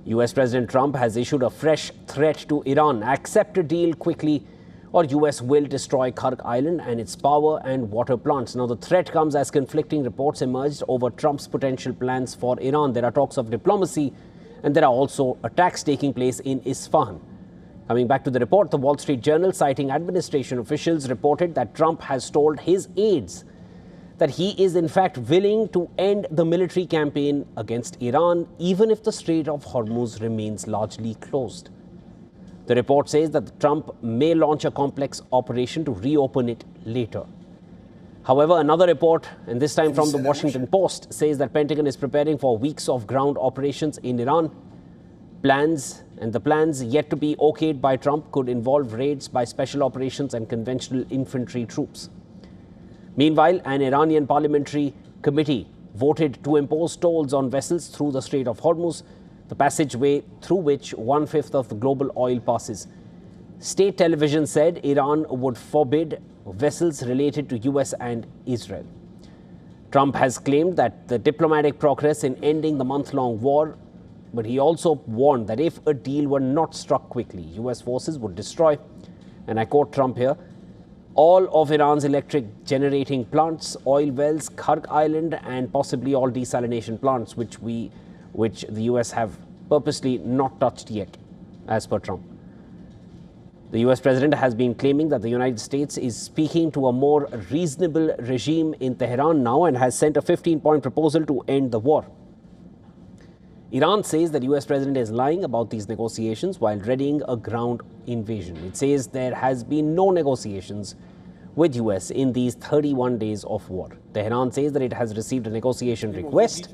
US President Trump has issued a fresh threat to Iran: accept a deal quickly or US will destroy Kharg Island and its power and water plants. Now, the threat comes as conflicting reports emerged over Trump's potential plans for Iran. There are talks of diplomacy and there are also attacks taking place in Isfahan. Coming back to the report, the Wall Street Journal, citing administration officials, reported that Trump has told his aides that he is in fact willing to end the military campaign against Iran, even if the Strait of Hormuz remains largely closed. The report says that Trump may launch a complex operation to reopen it later. However, another report, and this time from the Washington Post, says that Pentagon is preparing for weeks of ground operations in Iran. The plans yet to be okayed by Trump could involve raids by special operations and conventional infantry troops. Meanwhile, an Iranian parliamentary committee voted to impose tolls on vessels through the Strait of Hormuz, the passageway through which 1/5 of the global oil passes. State television said Iran would forbid vessels related to US and Israel. Trump has claimed that the diplomatic progress in ending the month-long war, but he also warned that if a deal were not struck quickly, US forces would destroy, and I quote Trump here, all of Iran's electric generating plants, oil wells, Kharg Island, and possibly all desalination plants, which the US have purposely not touched yet, as per Trump. The US president has been claiming that the United States is speaking to a more reasonable regime in Tehran now and has sent a 15-point proposal to end the war. Iran says that US president is lying about these negotiations while readying a ground invasion. It says there has been no negotiations with US in these 31 days of war. Tehran says that it has received a negotiation request,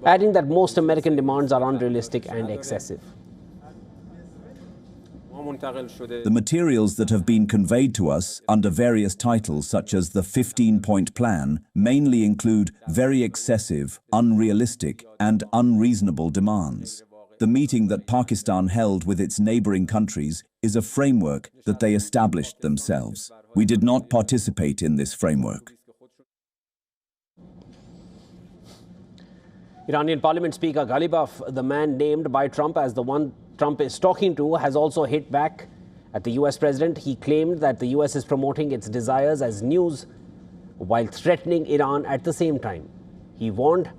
adding that most American demands are unrealistic and excessive. The materials that have been conveyed to us under various titles, such as the 15-point plan, mainly include very excessive, unrealistic, and unreasonable demands. The meeting that Pakistan held with its neighboring countries is a framework that they established themselves. We did not participate in this framework. Iranian Parliament Speaker Ghalibaf, the man named by Trump as the one Trump is talking to, has also hit back at the US president. He claimed that the US is promoting its desires as news while threatening Iran at the same time. He warned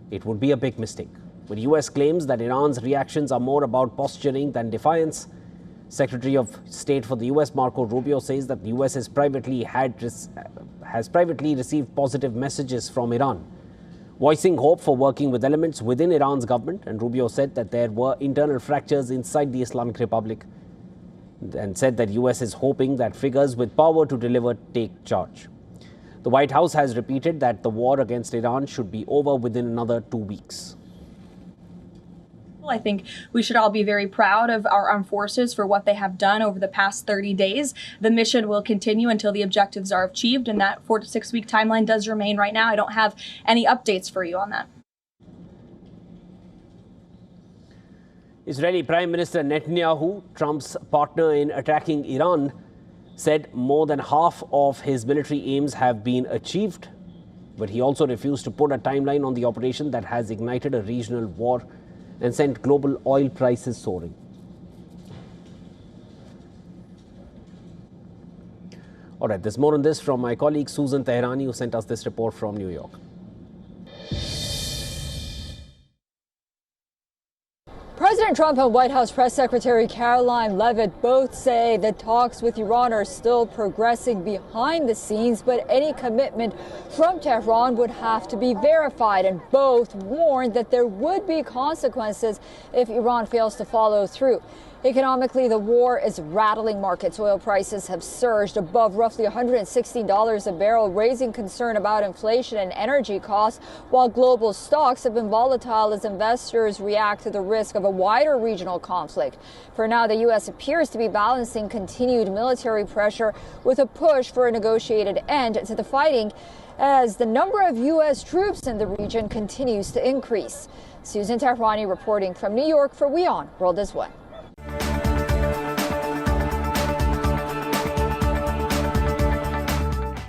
it would be a big mistake. But US claims that Iran's reactions are more about posturing than defiance. Secretary of State for the US, Marco Rubio, says that the US has privately received positive messages from Iran, voicing hope for working with elements within Iran's government. And Rubio said that there were internal fractures inside the Islamic Republic and said that US is hoping that figures with power to deliver take charge. The White House has repeated that the war against Iran should be over within another 2 weeks. I think we should all be very proud of our armed forces for what they have done over the past 30 days. The mission will continue until the objectives are achieved, and that 4 to 6 week timeline does remain right now. I don't have any updates for you on that. Israeli Prime Minister Netanyahu, Trump's partner in attacking Iran, said more than half of his military aims have been achieved, but he also refused to put a timeline on the operation that has ignited a regional war and sent global oil prices soaring. All right, there's more on this from my colleague Susan Tehrani, who sent us this report from New York. President Trump and White House Press Secretary Caroline Leavitt both say the talks with Iran are still progressing behind the scenes, but any commitment from Tehran would have to be verified, and both warned that there would be consequences if Iran fails to follow through. Economically, the war is rattling markets. Oil prices have surged above roughly $116 a barrel, raising concern about inflation and energy costs, while global stocks have been volatile as investors react to the risk of a wider regional conflict. For now, the U.S. appears to be balancing continued military pressure with a push for a negotiated end to the fighting as the number of U.S. troops in the region continues to increase. Susan Tehrani reporting from New York for WION World is One.